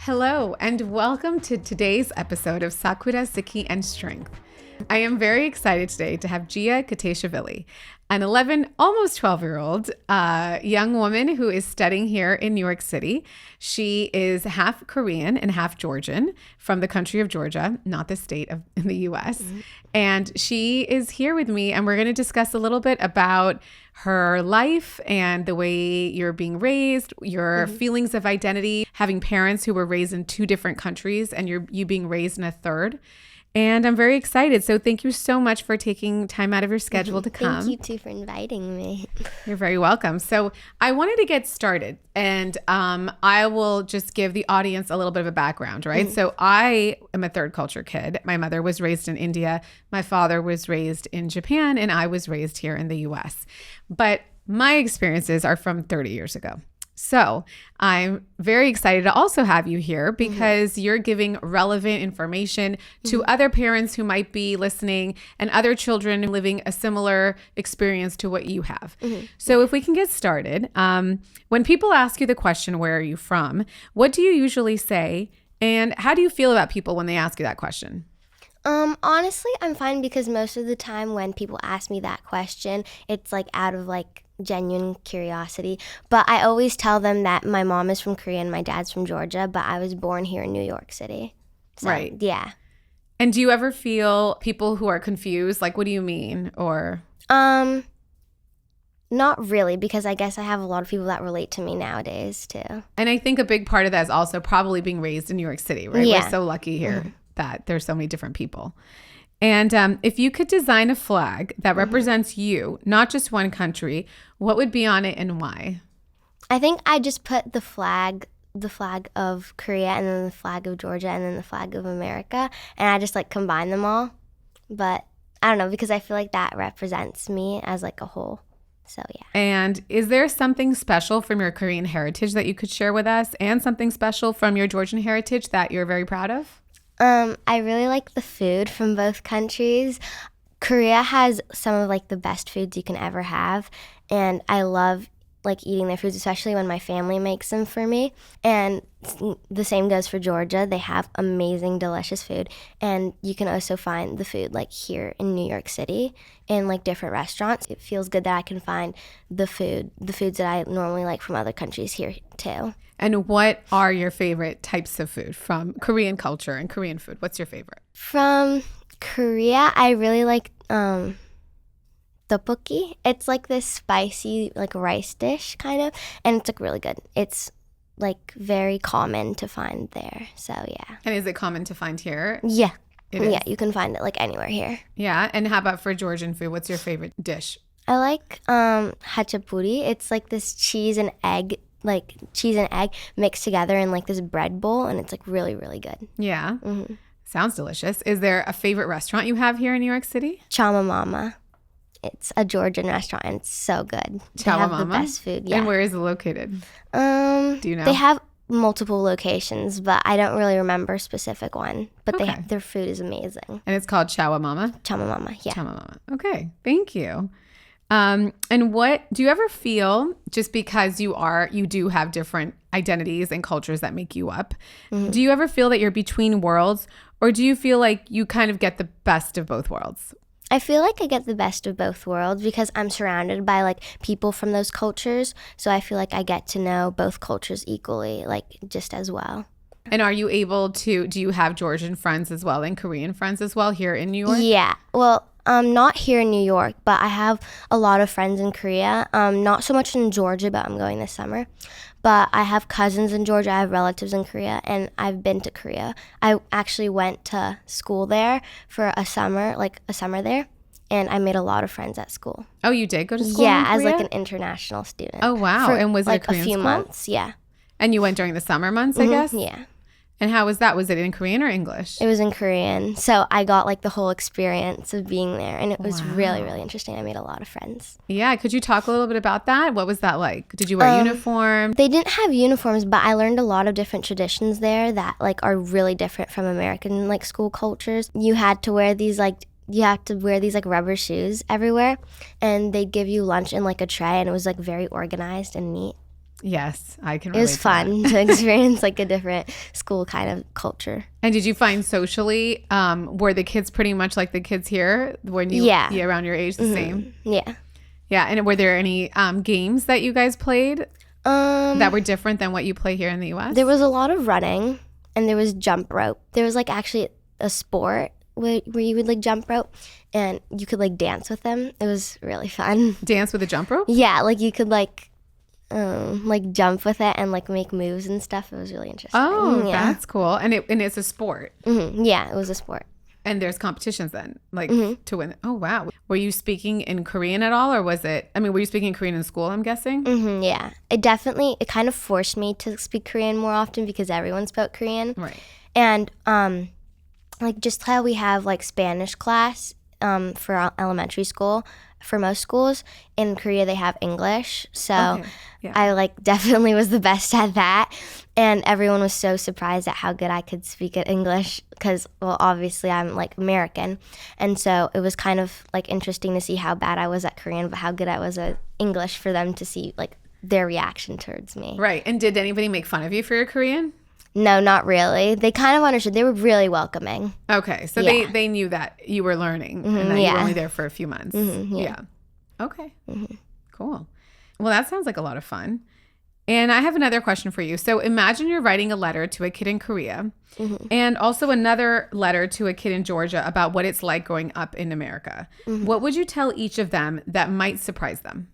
Hello, and welcome to today's episode of Sakura, Siki, and Strength. I am very excited today to have Gia Kiteishvili, an 11, almost 12-year-old young woman who is studying here in New York City. She is half Korean and half Georgian from the country of Georgia, not the state of in the U.S. And she is here with me, and we're going to discuss a little bit about her life and the way you're being raised, your feelings of identity, having parents who were raised in two different countries and you being raised in a third. And I'm very excited. So thank you so much for taking time out of your schedule to come. Thank you too for inviting me. You're very welcome. So I wanted to get started, and I will just give the audience a little bit of a background, right? So I am a third culture kid. My mother was raised in India. My father was raised in Japan, and I was raised here in the US. But my experiences are from 30 years ago. So I'm very excited to also have you here because you're giving relevant information to other parents who might be listening and other children living a similar experience to what you have. So if we can get started, when people ask you the question, where are you from? What do you usually say? And how do you feel about people when they ask you that question? Honestly, I'm fine because most of the time when people ask me that question, it's like out of like genuine curiosity. But I always tell them that my mom is from Korea and my dad's from Georgia, but I was born here in New York City. So, Right. Yeah. And do you ever feel people who are confused? Like, what do you mean? Or Not really, because I guess I have a lot of people that relate to me nowadays too. And I think a big part of that is also probably being raised in New York City, right? Yeah. We're so lucky here that there's so many different people. And if you could design a flag that represents you, not just one country, what would be on it and why? I think I just put the flag of Korea and then the flag of Georgia and then the flag of America, and I just like combine them all. But I don't know, because I feel like that represents me as like a whole. So yeah. And is there something special from your Korean heritage that you could share with us, and something special from your Georgian heritage that you're very proud of? I really like the food from both countries. Korea has some of like the best foods you can ever have, and I love like eating their foods, especially when my family makes them for me. And the same goes for Georgia. They have amazing, delicious food, and you can also find the food like here in New York City in like different restaurants. It feels good that I can find the foods that I normally like from other countries here too. And what are your favorite types of food from Korean culture and Korean food? What's your favorite? From Korea, I really like tteokbokki. It's like this spicy like rice dish kind of, and it's like really good. It's like very common to find there. So yeah. And is it common to find here? Yeah. It is? Yeah, you can find it like anywhere here. Yeah. And how about for Georgian food? What's your favorite dish? I like hachapuri. It's like this cheese and egg mixed together in like this bread bowl, and it's like really, really good. Yeah. Sounds delicious. Is there a favorite restaurant you have here in New York City? Chama Mama. It's a Georgian restaurant, and it's so good. They Chama have Mama? the best food. Yeah. And where is it located? Do you know? They have multiple locations, but I don't really remember a specific one. But Okay. their food is amazing. And it's called Chawa Mama? Chama Mama, yeah. Chama Mama. Okay. Thank you. And what do you ever feel, just because you do have different identities and cultures that make you up, do you ever feel that you're between worlds, or do you feel like you kind of get the best of both worlds? I feel like I get the best of both worlds because I'm surrounded by like people from those cultures. So I feel like I get to know both cultures equally, like just as well. And are you able to, do you have Georgian friends as well and Korean friends as well here in New York? Yeah. Well, not here in New York, but I have a lot of friends in Korea. Not so much in Georgia, but I'm going this summer. But I have cousins in Georgia. I have relatives in Korea, and I've been to Korea. I actually went to school there for a summer there, and I made a lot of friends at school. Oh, you did go to school? Yeah, in as Korea? like an international student. Oh, wow. For, and was it like a Korean few school? months? Yeah. And you went during the summer months, I guess? Yeah. And how was that? Was it in Korean or English? It was in Korean. So I got like the whole experience of being there, and it was really, really interesting. I made a lot of friends. Yeah. Could you talk a little bit about that? What was that like? Did you wear uniform? They didn't have uniforms, but I learned a lot of different traditions there that like are really different from American like school cultures. You had to wear these rubber shoes everywhere, and they'd give you lunch in like a tray, and it was like very organized and neat. Yes, I can It relate was to that. fun to experience like a different school kind of culture. And did you find socially, were the kids pretty much like the kids here when you Yeah. around your age, the same? Yeah. Yeah. And were there any games that you guys played that were different than what you play here in the U.S.? There was a lot of running, and there was jump rope. There was like actually a sport where you would like jump rope, and you could like dance with them. It was really fun. Dance with a jump rope? Yeah, like you could like jump with it and like make moves and stuff. It was really interesting. Oh, yeah. that's cool. And it's a sport. Yeah, it was a sport. And there's competitions then, like to win. Oh, wow. Were you speaking in Korean at all, or was it? I mean, were you speaking Korean in school? I'm guessing. Yeah, it kind of forced me to speak Korean more often because everyone spoke Korean. Right. And like just how we have like Spanish class for elementary school. For most schools in Korea, they have English. So Okay. Yeah. I like definitely was the best at that. And everyone was so surprised at how good I could speak English because, well, obviously I'm like American. And so it was kind of like interesting to see how bad I was at Korean, but how good I was at English for them to see like their reaction towards me. Right. And did anybody make fun of you for your Korean? No, not really. They kind of understood. They were really welcoming. Okay. So Yeah. they knew that you were learning and that you yeah. were only there for a few months. yeah. Okay. Cool. Well, that sounds like a lot of fun. And I have another question for you. So imagine you're writing a letter to a kid in Korea and also another letter to a kid in Georgia about what it's like growing up in America. What would you tell each of them that might surprise them?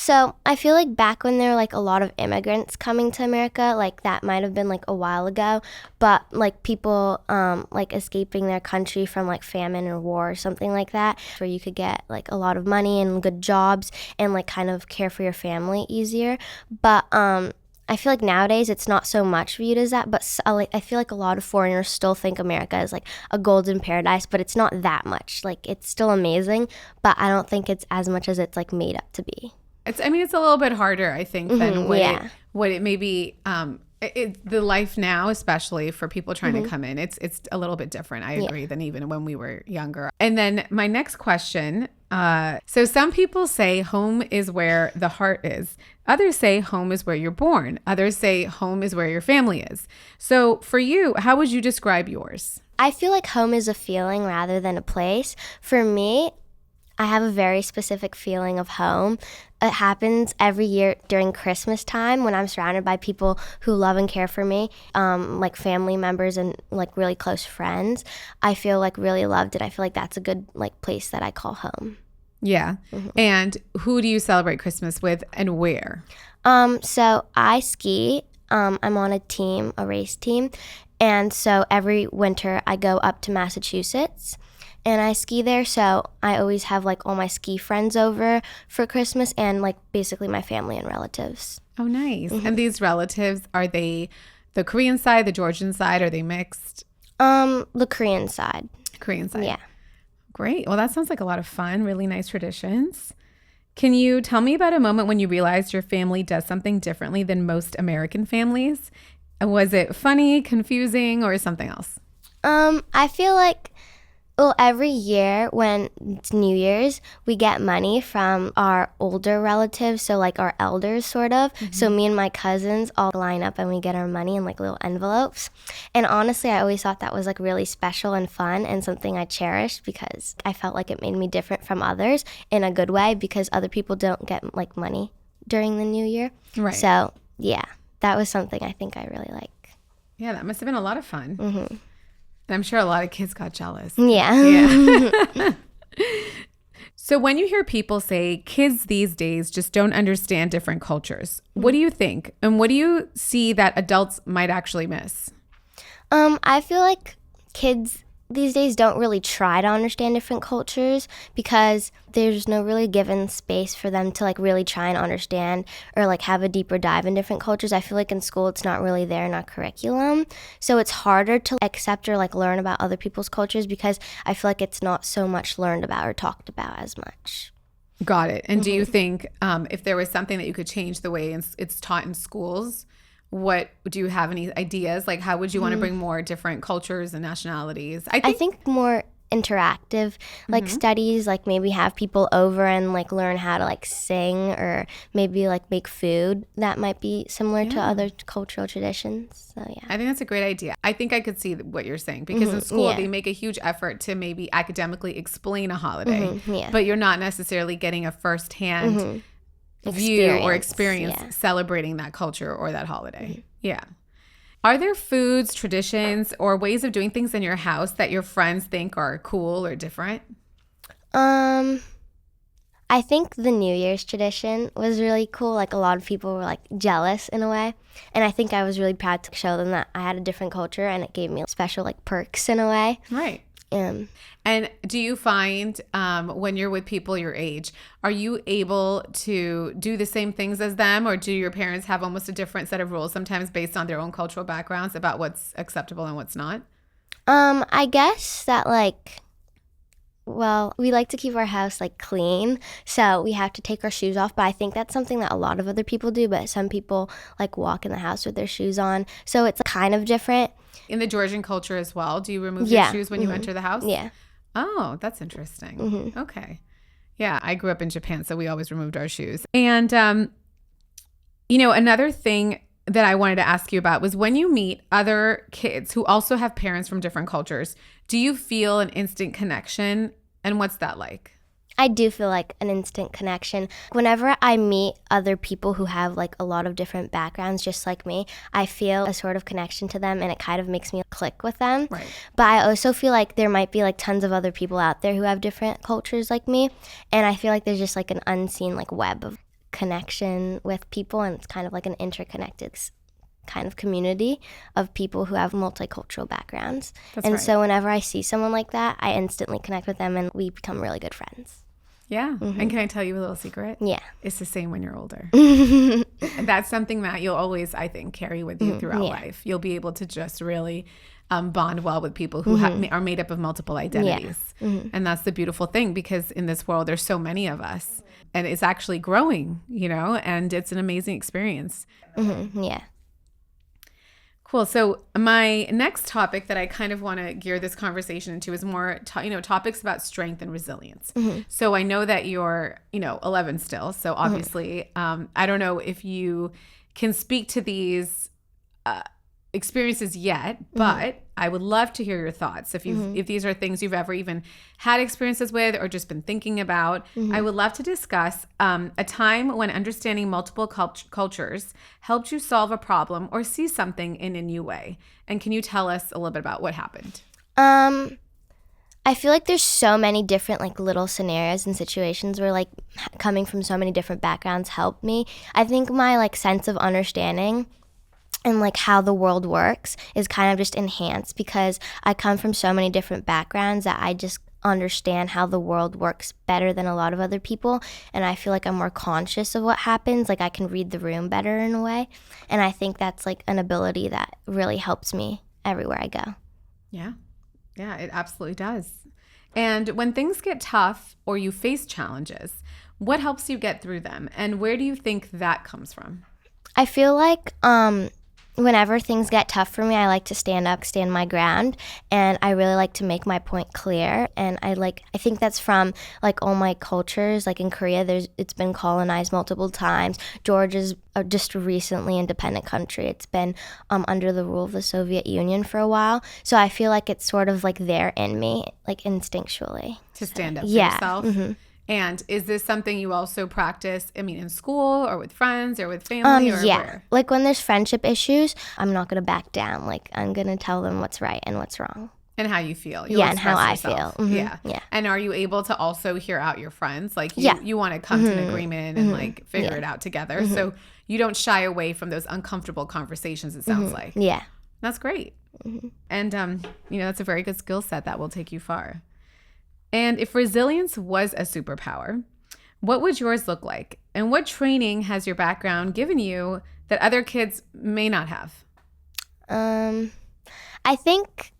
So I feel like back when there were like a lot of immigrants coming to America, like that might have been like a while ago, but like people like escaping their country from like famine or war or something like that, where you could get like a lot of money and good jobs and like kind of care for your family easier. But I feel like nowadays it's not so much viewed as that, but I feel like a lot of foreigners still think America is like a golden paradise, but it's not that much. Like it's still amazing, but I don't think it's as much as it's like made up to be. It's a little bit harder, I think, than what it may be. The life now, especially for people trying to come in, it's a little bit different. I agree than even when we were younger. And then my next question. So some people say home is where the heart is. Others say home is where you're born. Others say home is where your family is. So for you, how would you describe yours? I feel like home is a feeling rather than a place. For me, I have a very specific feeling of home. It happens every year during Christmas time when I'm surrounded by people who love and care for me, like family members and like really close friends. I feel like really loved, and I feel like that's a good like place that I call home. Yeah. And who do you celebrate Christmas with and where? So I ski. I'm on a race team. And so every winter I go up to Massachusetts and I ski there. So I always have like all my ski friends over for Christmas and like basically my family and relatives. Oh, nice. And these relatives, are they the Korean side, the Georgian side? Are they mixed? The Korean side. Korean side. Yeah. Great. Well, that sounds like a lot of fun, really nice traditions. Can you tell me about a moment when you realized your family does something differently than most American families? Was it funny, confusing, or something else? I feel like, well, every year when it's New Year's, we get money from our older relatives, so like our elders sort of. So me and my cousins all line up and we get our money in like little envelopes. And honestly, I always thought that was like really special and fun and something I cherished because I felt like it made me different from others in a good way because other people don't get like money during the New Year. Right. So yeah, that was something I think I really like. Yeah, that must have been a lot of fun. And I'm sure a lot of kids got jealous. Yeah. So when you hear people say kids these days just don't understand different cultures, what do you think? And what do you see that adults might actually miss? I feel like kids these days don't really try to understand different cultures because there's no really given space for them to like really try and understand or like have a deeper dive in different cultures. I feel like in school it's not really there in our curriculum. So it's harder to accept or like learn about other people's cultures because I feel like it's not so much learned about or talked about as much. Got it. And do you think if there was something that you could change the way it's taught in schools, what do you have any ideas? Like how would you want to bring more different cultures and nationalities? I think more interactive like studies, like maybe have people over and like learn how to like sing or maybe like make food that might be similar to other cultural traditions. So yeah, I think that's a great idea. I think I could see what you're saying because in school they make a huge effort to maybe academically explain a holiday, but you're not necessarily getting a firsthand view or experience celebrating that culture or that holiday. Yeah. Are there foods, traditions, or ways of doing things in your house that your friends think are cool or different? I think the New Year's tradition was really cool. Like a lot of people were like jealous in a way. And I think I was really proud to show them that I had a different culture and it gave me special like perks in a way. Right. And do you find when you're with people your age, are you able to do the same things as them, or do your parents have almost a different set of rules sometimes based on their own cultural backgrounds about what's acceptable and what's not? I guess that like, well, we like to keep our house like clean, so we have to take our shoes off, but I think that's something that a lot of other people do, but some people like walk in the house with their shoes on, so it's kind of different. In the Georgian culture as well, do you remove your shoes when you enter the house? Yeah. Oh, that's interesting. Okay. Yeah, I grew up in Japan, so we always removed our shoes. And, another thing that I wanted to ask you about was when you meet other kids who also have parents from different cultures, do you feel an instant connection? And what's that like? I do feel like an instant connection. Whenever I meet other people who have like a lot of different backgrounds just like me, I feel a sort of connection to them and it kind of makes me click with them. Right. But I also feel like there might be like tons of other people out there who have different cultures like me. And I feel like there's just like an unseen like web of connection with people, and it's kind of like an interconnected kind of community of people who have multicultural backgrounds. So whenever I see someone like that, I instantly connect with them and we become really good friends. Yeah. And can I tell you a little secret? Yeah. It's the same when you're older. That's something that you'll always, I think, carry with you throughout life. You'll be able to just really bond well with people who are made up of multiple identities. And that's the beautiful thing, because in this world, there's so many of us and it's actually growing, and it's an amazing experience. Yeah. Cool. So my next topic that I kind of want to gear this conversation into is more, topics about strength and resilience. So I know that you're, 11 still. So obviously, I don't know if you can speak to these experiences yet, but I would love to hear your thoughts. If these are things you've ever even had experiences with or just been thinking about, I would love to discuss a time when understanding multiple cultures helped you solve a problem or see something in a new way. And can you tell us a little bit about what happened? I feel like there's so many different like little scenarios and situations where like coming from so many different backgrounds helped me. I think my like sense of understanding and like how the world works is kind of just enhanced because I come from so many different backgrounds that I just understand how the world works better than a lot of other people, and I feel like I'm more conscious of what happens. Like I can read the room better in a way, and I think that's like an ability that really helps me everywhere I go. Yeah, it absolutely does. And when things get tough or you face challenges, what helps you get through them, and where do you think that comes from? I feel like whenever things get tough for me, I like to stand my ground, and I really like to make my point clear. And I think that's from like all my cultures. Like in Korea, it's been colonized multiple times. Georgia's just a recently independent country. It's been under the rule of the Soviet Union for a while. So I feel like it's sort of like there in me, like instinctually. To stand up for yourself? And is this something you also practice, in school or with friends or with family or where? Like when there's friendship issues, I'm not going to back down. Like I'm going to tell them what's right and what's wrong. And how you feel. And how I feel. Yeah. And are you able to also hear out your friends? Like you want to come to an agreement and like figure it out together. So you don't shy away from those uncomfortable conversations, it sounds like. Yeah. That's great. And, that's a very good skill set that will take you far. And if resilience was a superpower, what would yours look like? And what training has your background given you that other kids may not have? I think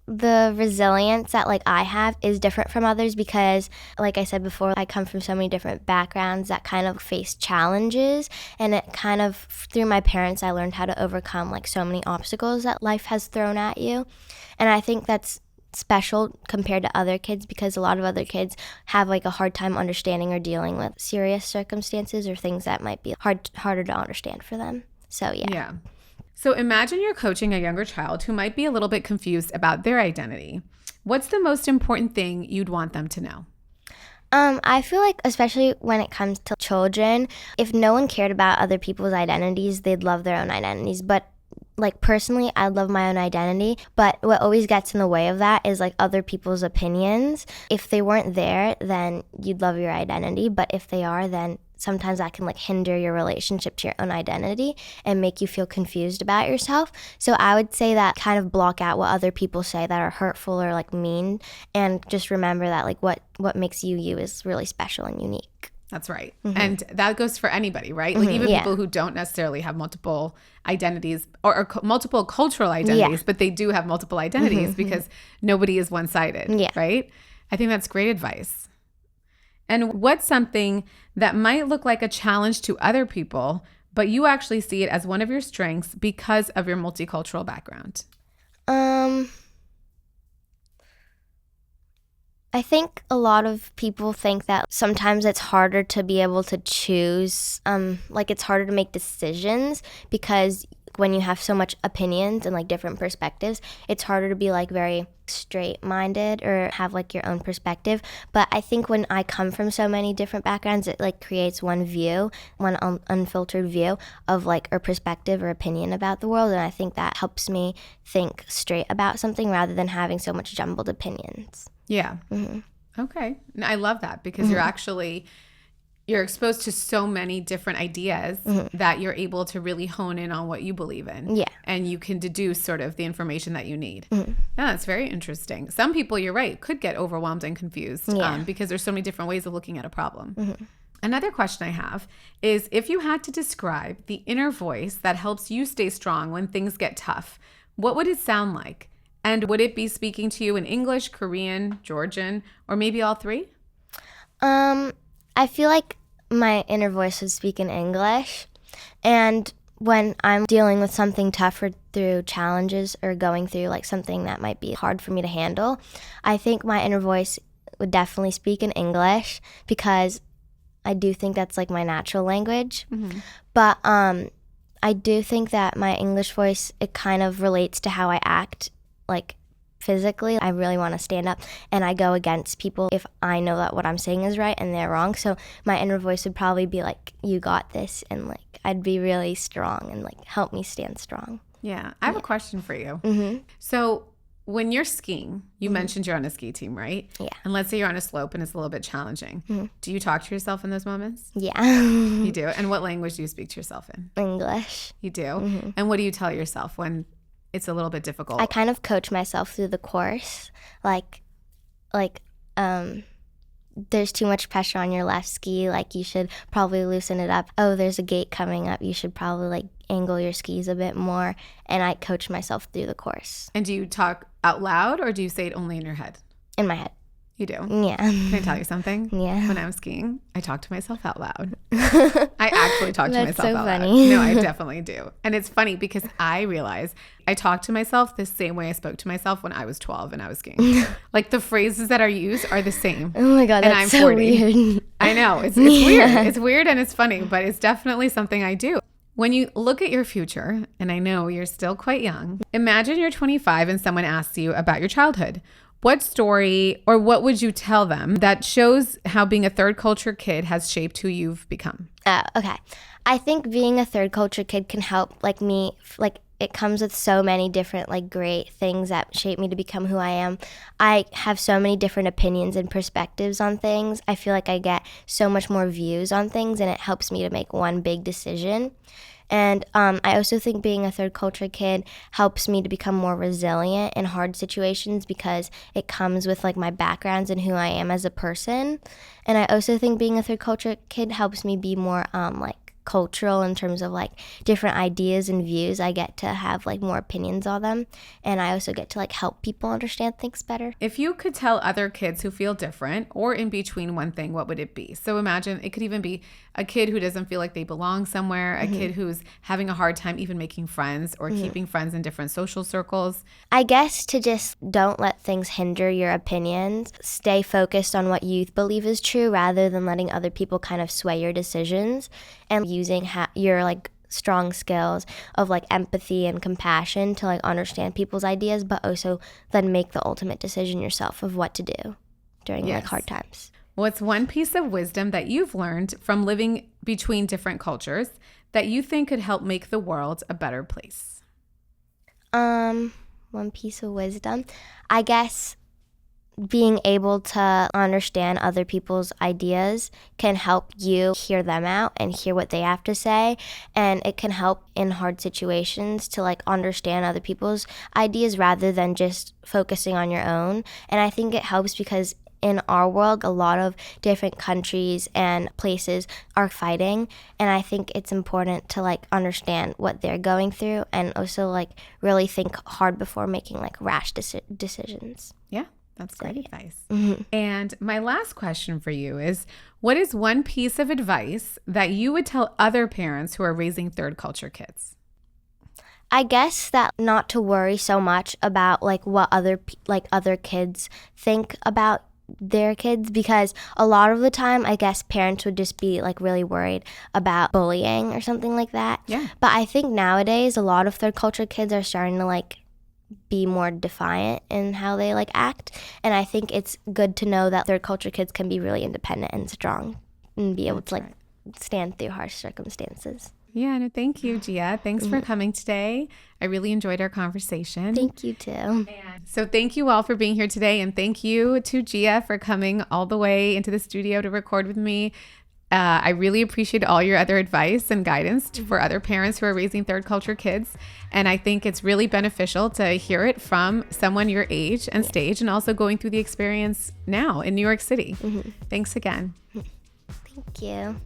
the resilience that like I have is different from others because, like I said before, I come from so many different backgrounds that kind of face challenges, and it kind of through my parents I learned how to overcome like so many obstacles that life has thrown at you. And I think that's special compared to other kids because a lot of other kids have like a hard time understanding or dealing with serious circumstances or things that might be harder to understand for them. So yeah. So imagine you're coaching a younger child who might be a little bit confused about their identity. What's the most important thing you'd want them to know? I feel like, especially when it comes to children, if no one cared about other people's identities, they'd love their own identities. But like personally, I love my own identity, but what always gets in the way of that is like other people's opinions. If they weren't there, then you'd love your identity. But if they are, then sometimes that can like hinder your relationship to your own identity and make you feel confused about yourself. So I would say that kind of block out what other people say that are hurtful or like mean, and just remember that like what makes you you is really special and unique. That's right. And that goes for anybody, right? Like even people who don't necessarily have multiple identities or multiple cultural identities, but they do have multiple identities because nobody is one-sided, right? I think that's great advice. And what's something that might look like a challenge to other people, but you actually see it as one of your strengths because of your multicultural background? I think a lot of people think that sometimes it's harder to be able to choose, like it's harder to make decisions because when you have so much opinions and like different perspectives, it's harder to be like very straight-minded or have like your own perspective. But I think when I come from so many different backgrounds, it like creates one view, one unfiltered view of like a perspective or opinion about the world. And I think that helps me think straight about something rather than having so much jumbled opinions. Yeah. Okay. And I love that because you're exposed to so many different ideas that you're able to really hone in on what you believe in. Yeah. And you can deduce sort of the information that you need. Yeah, that's very interesting. Some people, you're right, could get overwhelmed and confused because there's so many different ways of looking at a problem. Another question I have is if you had to describe the inner voice that helps you stay strong when things get tough, what would it sound like? And would it be speaking to you in English, Korean, Georgian, or maybe all three? I feel like my inner voice would speak in English. And when I'm dealing with something tough or through challenges or going through like something that might be hard for me to handle, I think my inner voice would definitely speak in English because I do think that's like my natural language. But I do think that my English voice, it kind of relates to how I act like physically. I really want to stand up and I go against people if I know that what I'm saying is right and they're wrong. So my inner voice would probably be like, you got this, and like I'd be really strong and like help me stand strong. Yeah. I have a question for you. So when you're skiing, you mentioned you're on a ski team, right? Yeah. And let's say you're on a slope and it's a little bit challenging. Do you talk to yourself in those moments? Yeah. You do? And what language do you speak to yourself in? English. You do? And what do you tell yourself when it's a little bit difficult? I kind of coach myself through the course. Like, there's too much pressure on your left ski. Like, you should probably loosen it up. Oh, there's a gate coming up. You should probably like angle your skis a bit more. And I coach myself through the course. And do you talk out loud or do you say it only in your head? In my head. You do? Yeah. Can I tell you something? Yeah. When I'm skiing, I talk to myself out loud. I actually talk to myself out loud. No, I definitely do. And it's funny because I realize I talk to myself the same way I spoke to myself when I was 12 and I was skiing. Like the phrases that are used are the same. Oh my God, that's and I'm so 40. weird. I know. It's weird. It's weird and it's funny, but it's definitely something I do. When you look at your future, and I know you're still quite young, imagine you're 25 and someone asks you about your childhood. What story or what would you tell them that shows how being a third culture kid has shaped who you've become? Okay. I think being a third culture kid can help like me, like it comes with so many different like great things that shape me to become who I am. I have so many different opinions and perspectives on things. I feel like I get so much more views on things and it helps me to make one big decision. And I also think being a third culture kid helps me to become more resilient in hard situations because it comes with like my backgrounds and who I am as a person. And I also think being a third culture kid helps me be more like cultural in terms of like different ideas and views. I get to have like more opinions on them, and I also get to like help people understand things better. If you could tell other kids who feel different or in between one thing, what would it be? So imagine it could even be a kid who doesn't feel like they belong somewhere, a kid who's having a hard time even making friends or keeping friends in different social circles. I guess to just don't let things hinder your opinions. Stay focused on what you believe is true rather than letting other people kind of sway your decisions, and using your like strong skills of like empathy and compassion to like understand people's ideas, but also then make the ultimate decision yourself of what to do during like hard times. What's one piece of wisdom that you've learned from living between different cultures that you think could help make the world a better place? One piece of wisdom, I guess being able to understand other people's ideas can help you hear them out and hear what they have to say, and it can help in hard situations to like understand other people's ideas rather than just focusing on your own. And I think it helps because in our world, a lot of different countries and places are fighting, and I think it's important to like understand what they're going through and also like really think hard before making like rash decisions. Yeah, that's great advice. And my last question for you is, what is one piece of advice that you would tell other parents who are raising third culture kids? I guess that not to worry so much about like what other kids think about their kids, because a lot of the time I guess parents would just be like really worried about bullying or something like that. Yeah. But I think nowadays a lot of third culture kids are starting to like be more defiant in how they like act, and I think it's good to know that third culture kids can be really independent and strong and be able to like stand through harsh circumstances. Yeah, no, thank you, Gia. Thanks for coming today. I really enjoyed our conversation. Thank you too. So thank you all for being here today, and thank you to Gia for coming all the way into the studio to record with me. I really appreciate all your other advice and guidance for other parents who are raising third culture kids. And I think it's really beneficial to hear it from someone your age and stage, and also going through the experience now in New York City. Thanks again. Thank you.